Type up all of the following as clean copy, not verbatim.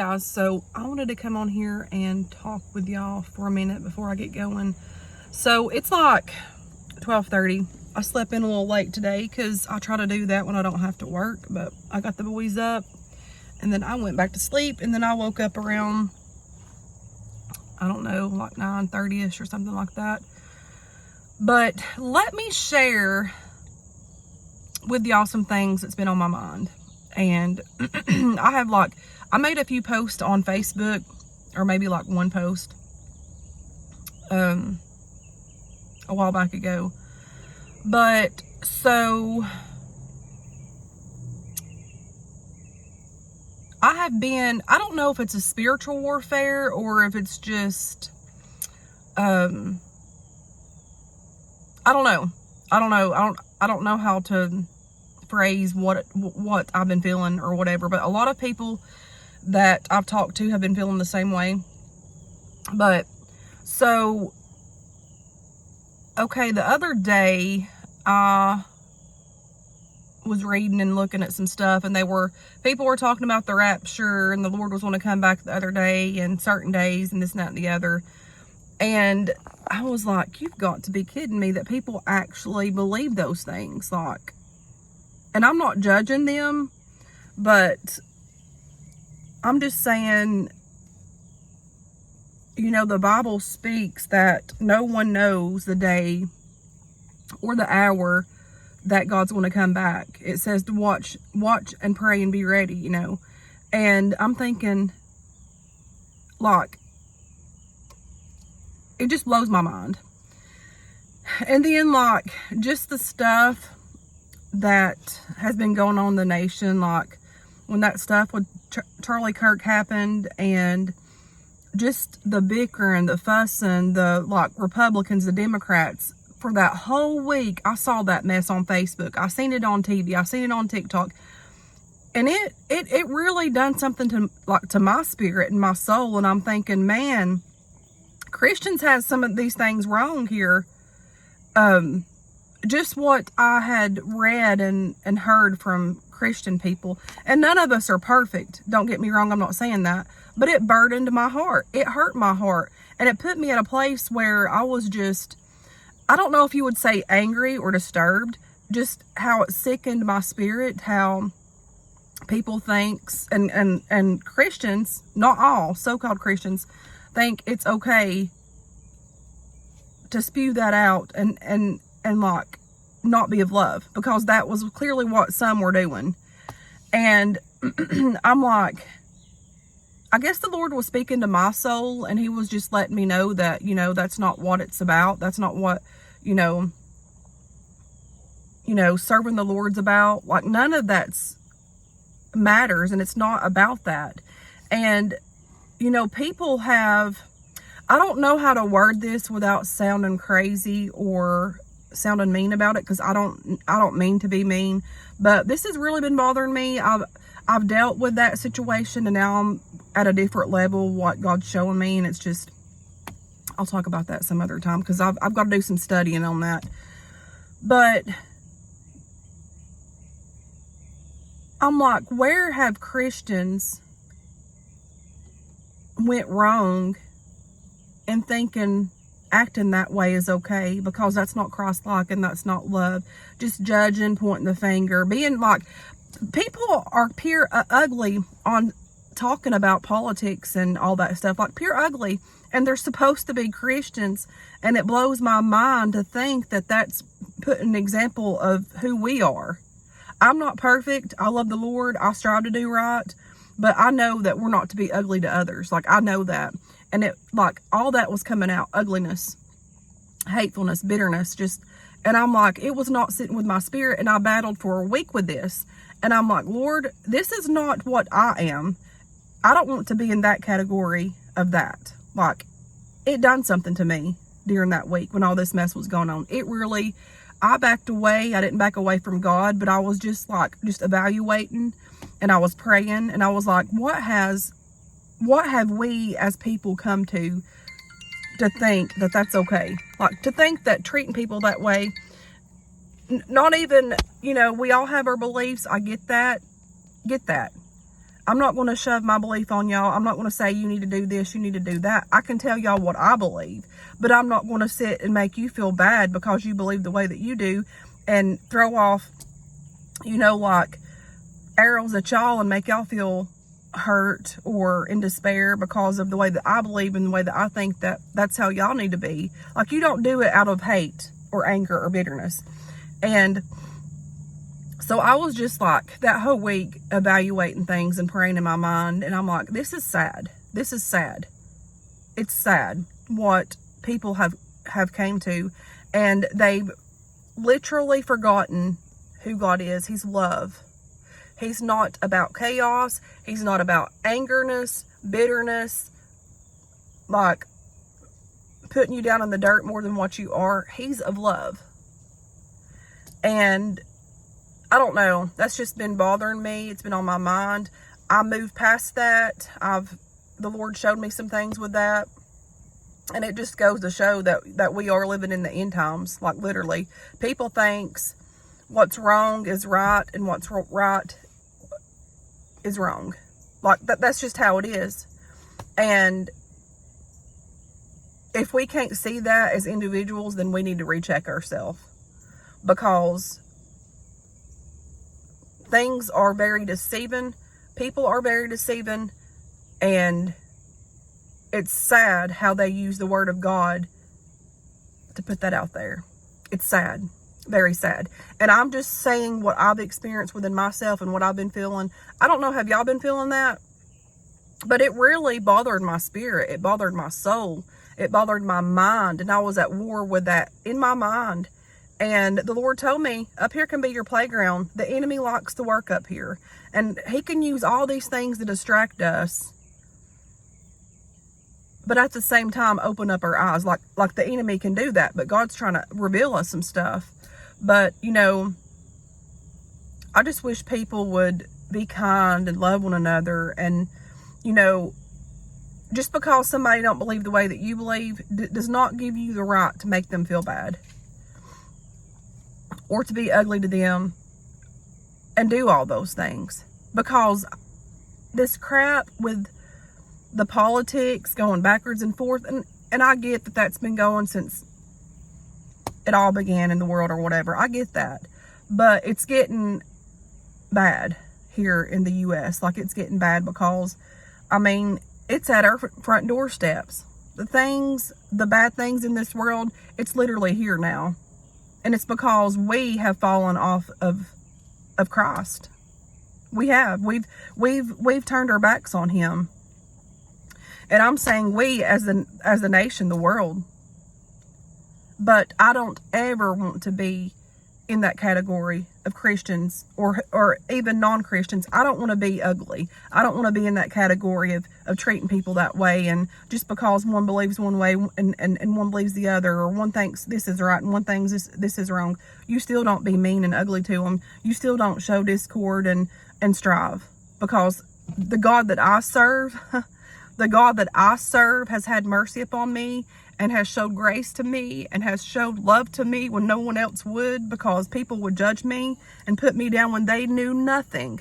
Guys, so I wanted to come on here and talk with y'all for a minute before I get going. So it's like 12:30. I slept in a little late today because I try to do that when I don't have to work, but I got the boys up and then I went back to sleep, and then I woke up around, I don't know, like 9:30ish or something like that. But let me share with y'all some things that's been on my mind. And I made a few posts on Facebook, or maybe like one post a while back ago. But so I don't know if it's a spiritual warfare or if it's just I don't know. I don't know how to phrase what I've been feeling or whatever, but a lot of people that I've talked to have been feeling the same way. But so okay, the other day I was reading and looking at some stuff, and people were talking about the rapture and the Lord was going to come back the other day and certain days and this and that and the other. And I was like, you've got to be kidding me that people actually believe those things. Like, and I'm not judging them, but I'm just saying, you know, the Bible speaks that no one knows the day or the hour that God's going to come back. It says to watch and pray and be ready, you know. And I'm thinking, like, it just blows my mind. And then, like, just the stuff that has been going on in the nation, like when that stuff with Charlie Kirk happened, and just the bickering, the fussing, the like Republicans, the Democrats, for that whole week. I saw that mess on Facebook. I seen it on TV. I seen it on TikTok. And it really done something to my spirit and my soul. And I'm thinking, man, Christians have some of these things wrong here. Just what I had read and heard from Christian people. And none of us are perfect. Don't get me wrong, I'm not saying that. But it burdened my heart. It hurt my heart. And it put me at a place where I was just, I don't know if you would say angry or disturbed. Just how it sickened my spirit, how people thinks, and Christians, not all, so-called Christians, think it's okay to spew that out and like not be of love, because that was clearly what some were doing. And I'm like, I guess the Lord was speaking to my soul, and he was just letting me know that, you know, that's not what it's about. That's not what, you know, serving the Lord's about. Like, none of that's matters, and it's not about that. And, you know, people have, I don't know how to word this without sounding crazy or sounding mean about it, because I don't mean to be mean, but this has really been bothering me. I've dealt with that situation, and now I'm at a different level, what God's showing me, and it's just, I'll talk about that some other time, because I've got to do some studying on that. But I'm like, where have Christians went wrong in thinking acting that way is okay, because that's not Christ-like and that's not love. Just judging, pointing the finger, being like, people are pure ugly on talking about politics and all that stuff, like pure ugly, and they're supposed to be Christians. And it blows my mind to think that that's putting an example of who we are. I'm not perfect. I love the Lord. I strive to do right, but I know that we're not to be ugly to others. Like, I know that. And it, like, all that was coming out, ugliness, hatefulness, bitterness, just, and I'm like, it was not sitting with my spirit. And I battled for a week with this. And I'm like, Lord, this is not what I am. I don't want to be in that category of that. Like, it done something to me during that week when all this mess was going on. It really, I backed away. I didn't back away from God, but I was just evaluating, and I was praying, and I was like, what have we as people come to think that that's okay? Like, to think that treating people that way, not even, you know, we all have our beliefs. I get that. I'm not going to shove my belief on y'all. I'm not going to say you need to do this, you need to do that. I can tell y'all what I believe, but I'm not going to sit and make you feel bad because you believe the way that you do and throw off, like arrows at y'all and make y'all feel hurt or in despair because of the way that I believe and the way that I think that that's how y'all need to be. Like, you don't do it out of hate or anger or bitterness. And so I was just like that whole week evaluating things and praying in my mind, and I'm like, this is sad. This is sad. It's sad what people have came to, and they've literally forgotten who God is. He's love. He's not about chaos. He's not about angerness, bitterness, like putting you down in the dirt more than what you are. He's of love. And I don't know. That's just been bothering me. It's been on my mind. I moved past that. The Lord showed me some things with that. And it just goes to show that we are living in the end times. Like, literally. People thinks what's wrong is right and what's right is wrong. Like, that's just how it is. And if we can't see that as individuals, then we need to recheck ourselves. Because things are very deceiving. People are very deceiving. And it's sad how they use the word of God to put that out there. It's sad. Very sad. And I'm just saying what I've experienced within myself and what I've been feeling. I don't know, have y'all been feeling that? But it really bothered my spirit. It bothered my soul. It bothered my mind. And I was at war with that in my mind. And the Lord told me, up here can be your playground. The enemy likes to work up here. And he can use all these things to distract us. But at the same time, open up our eyes. Like the enemy can do that. But God's trying to reveal us some stuff. But, I just wish people would be kind and love one another. And, just because somebody don't believe the way that you believe does not give you the right to make them feel bad. Or to be ugly to them. And do all those things. Because this crap with the politics going backwards and forth. And I get that that's been going since it all began in the world or whatever. I get that. But it's getting bad here in the U.S. Like, it's getting bad because, it's at our front doorsteps. The bad things in this world, it's literally here now. And it's because we have fallen off of Christ. We have. We've turned our backs on him. And I'm saying we as the nation, the world. But I don't ever want to be in that category of Christians or even non-Christians. I don't want to be ugly. I don't want to be in that category of treating people that way. And just because one believes one way and one believes the other, or one thinks this is right and one thinks this is wrong, you still don't be mean and ugly to them. You still don't show discord and strive. Because the God that I serve... The God that I serve has had mercy upon me and has showed grace to me and has showed love to me when no one else would, because people would judge me and put me down when they knew nothing.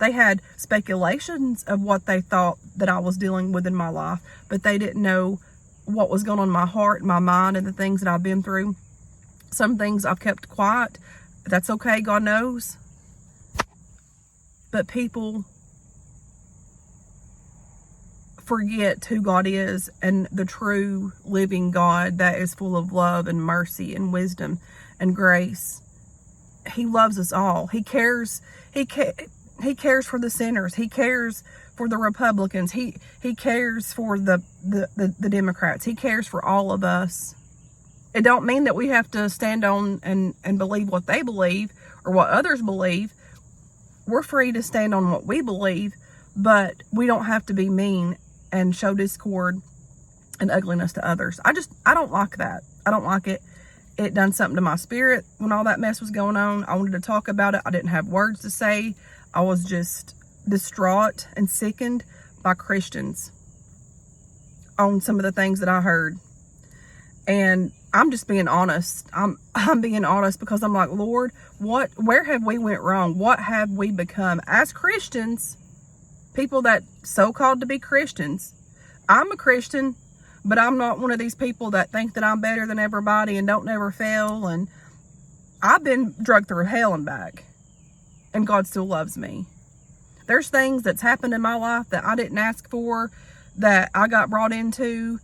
They had speculations of what they thought that I was dealing with in my life, but they didn't know what was going on in my heart and my mind and the things that I've been through. Some things I've kept quiet. That's okay, God knows. But people forget who God is and the true living God that is full of love and mercy and wisdom and grace. He loves us all. He cares. He cares for the sinners. He cares for the Republicans. He cares for the Democrats. He cares for all of us. It don't mean that we have to stand on and believe what they believe or what others believe. We're free to stand on what we believe, but we don't have to be mean and show discord and ugliness to others. I don't like that. I don't like it. It done something to my spirit when all that mess was going on. I wanted to talk about it. I didn't have words to say. I was just distraught and sickened by Christians on some of the things that I heard. And I'm just being honest. I'm being honest because I'm like, Lord, where have we went wrong? What have we become as Christians? people that so-called to be Christians. I'm a Christian, but I'm not one of these people that think that I'm better than everybody and don't never fail. And I've been drugged through hell and back, and God still loves me. There's things that's happened in my life that I didn't ask for, that I got brought into,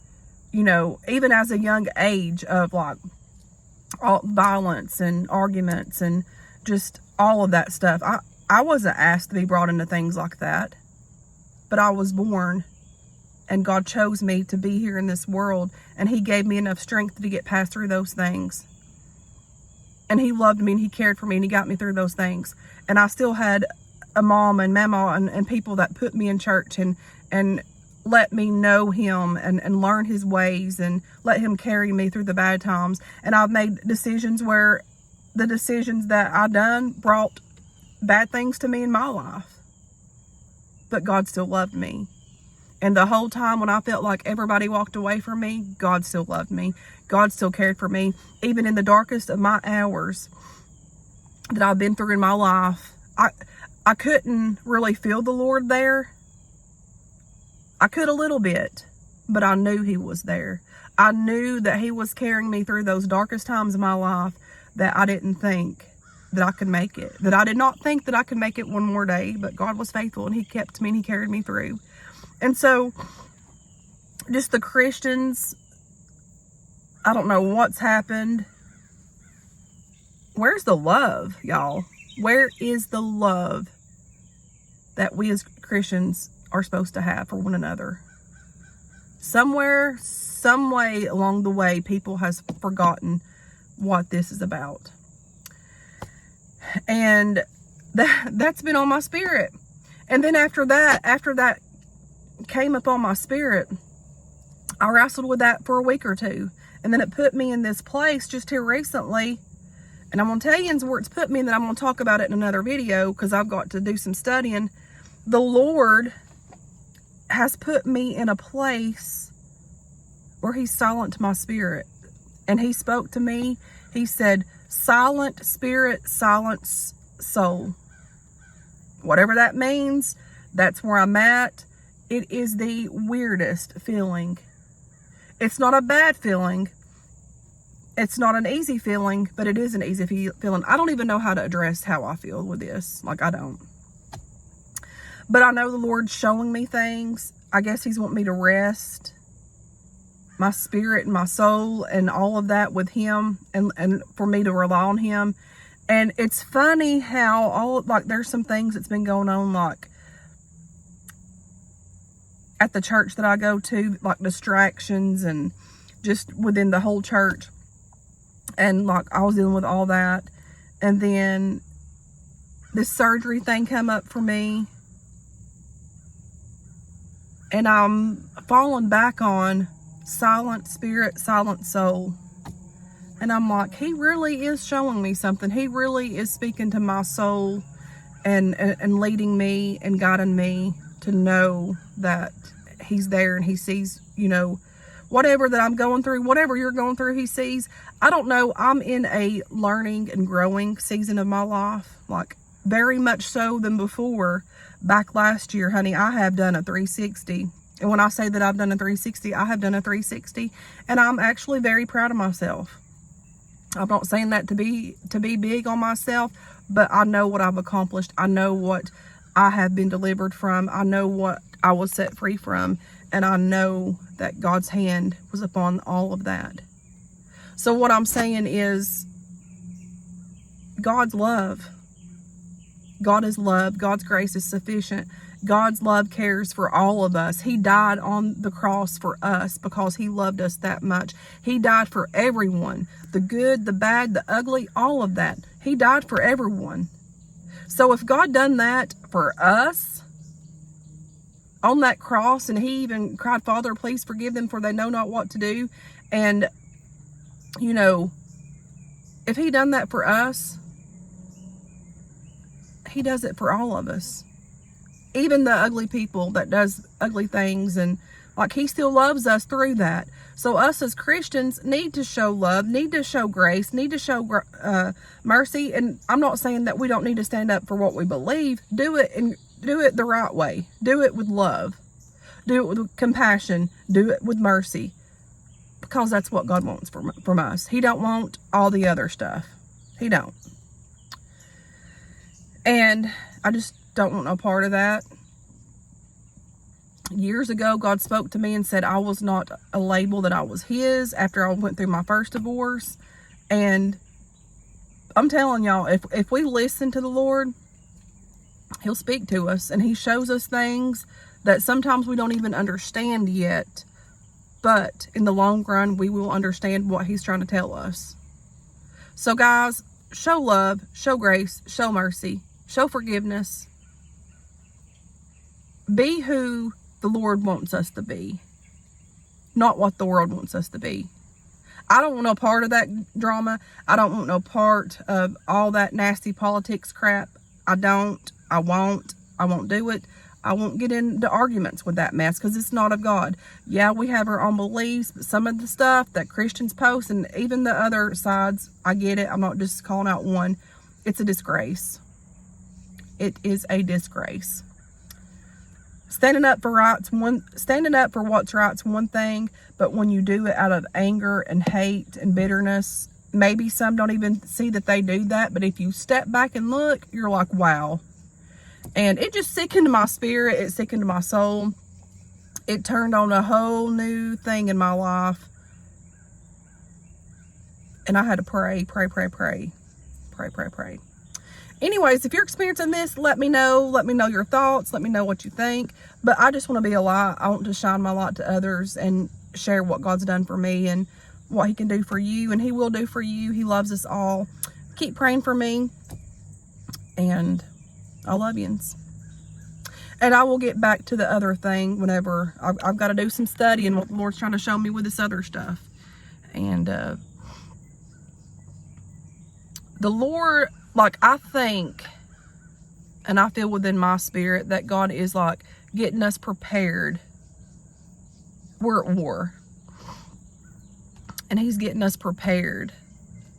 even as a young age, of like all violence and arguments and just all of that stuff. I wasn't asked to be brought into things like that, but I was born, and God chose me to be here in this world, and He gave me enough strength to get past through those things. And He loved me, and He cared for me, and He got me through those things. And I still had a mom and mama and people that put me in church and let me know Him and learn His ways and let Him carry me through the bad times. And I've made decisions where the decisions that I done brought bad things to me in my life. But God still loved me. And the whole time when I felt like everybody walked away from me, God still loved me. God still cared for me. Even in the darkest of my hours that I've been through in my life, I couldn't really feel the Lord there. I could a little bit, but I knew He was there. I knew that He was carrying me through those darkest times of my life that I didn't think that I could make it. That I did not think that I could make it one more day, but God was faithful, and He kept me, and He carried me through. And so, just the Christians, I don't know what's happened. Where's the love, y'all? Where is the love that we as Christians are supposed to have for one another? Somewhere, some way along the way, people has forgotten what this is about. And that's been on my spirit. And then after that came upon my spirit, I wrestled with that for a week or two. And then it put me in this place just here recently. And I'm going to tell you where it's put me, and then I'm going to talk about it in another video because I've got to do some studying. The Lord has put me in a place where He silenced my spirit. And He spoke to me. He said, silent spirit, silent soul. Whatever that means, that's where I'm at. It is the weirdest feeling. It's not a bad feeling. It's not an easy feeling, but it is an easy feeling. I don't even know how to address how I feel with this. I don't. But I know the Lord's showing me things. I guess He's wanting me to rest my spirit and my soul and all of that with Him, and for me to rely on Him. And it's funny how there's some things that's been going on, at the church that I go to, distractions and just within the whole church. And I was dealing with all that. And then this surgery thing come up for me. And I'm falling back on silent spirit, silent soul. And I'm like, He really is showing me something. He really is speaking to my soul and leading me and guiding me to know that He's there, and He sees, whatever that I'm going through, whatever you're going through, He sees. I don't know. I'm in a learning and growing season of my life, very much so than before. Back last year, honey, I have done a 360. And when I say that I've done a 360, I have done a 360. And I'm actually very proud of myself. I'm not saying that to be big on myself, but I know what I've accomplished. I know what I have been delivered from. I know what I was set free from. And I know that God's hand was upon all of that. So what I'm saying is, God's love. God is love. God's grace is sufficient. God's love cares for all of us. He died on the cross for us because He loved us that much. He died for everyone. The good, the bad, the ugly, all of that. He died for everyone. So if God done that for us on that cross, and He even cried, Father, please forgive them, for they know not what to do. And, if He done that for us, He does it for all of us. Even the ugly people that does ugly things, and He still loves us through that. So us as Christians need to show love, need to show grace, need to show mercy. And I'm not saying that we don't need to stand up for what we believe. Do it and it the right way. Do it with love. Do it with compassion. Do it with mercy. Because that's what God wants from us. He don't want all the other stuff. He don't. And I just don't want no part of that. Years ago, God spoke to me and said I was not a label, that I was His, after I went through my first divorce. And I'm telling y'all, if we listen to the Lord, He'll speak to us, and He shows us things that sometimes we don't even understand yet. But in the long run, we will understand what He's trying to tell us. So guys, show love, show grace, show mercy, show forgiveness. Be who the Lord wants us to be, not what the world wants us to be. I don't want no part of that drama. I don't want no part of all that nasty politics crap. I won't do it. I won't get into arguments with that mess, because it's not of God. Yeah, we have our own beliefs, but some of the stuff that Christians post, and even the other sides, I get it. I'm not just calling out one. It's a disgrace. It is a disgrace. Standing up for what's right's one thing, but when you do it out of anger and hate and bitterness, maybe some don't even see that they do that, but if you step back and look, you're like, wow. And it just sickened my spirit. It sickened my soul. It turned on a whole new thing in my life. And I had to pray. Anyways, if you're experiencing this, let me know. Let me know your thoughts. Let me know what you think. But I just want to be a light. I want to shine my light to others and share what God's done for me and what He can do for you. And He will do for you. He loves us all. Keep praying for me. And I love yous. And I will get back to the other thing whenever I've got to do some studying what the Lord's trying to show me with this other stuff. And the Lord, like, I think, and I feel within my spirit that God is like getting us prepared. We're at war. And He's getting us prepared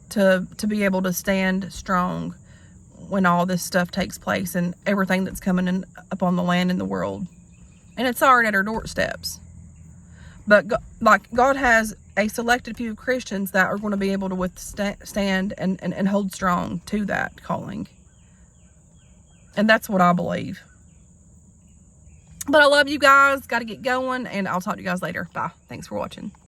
to be able to stand strong when all this stuff takes place and everything that's coming in upon the land and the world. And it's already at our doorsteps. But God has a selected few Christians that are going to be able to withstand and hold strong to that calling. And that's what I believe. But I love you guys. Got to get going, and I'll talk to you guys later. Bye. Thanks for watching.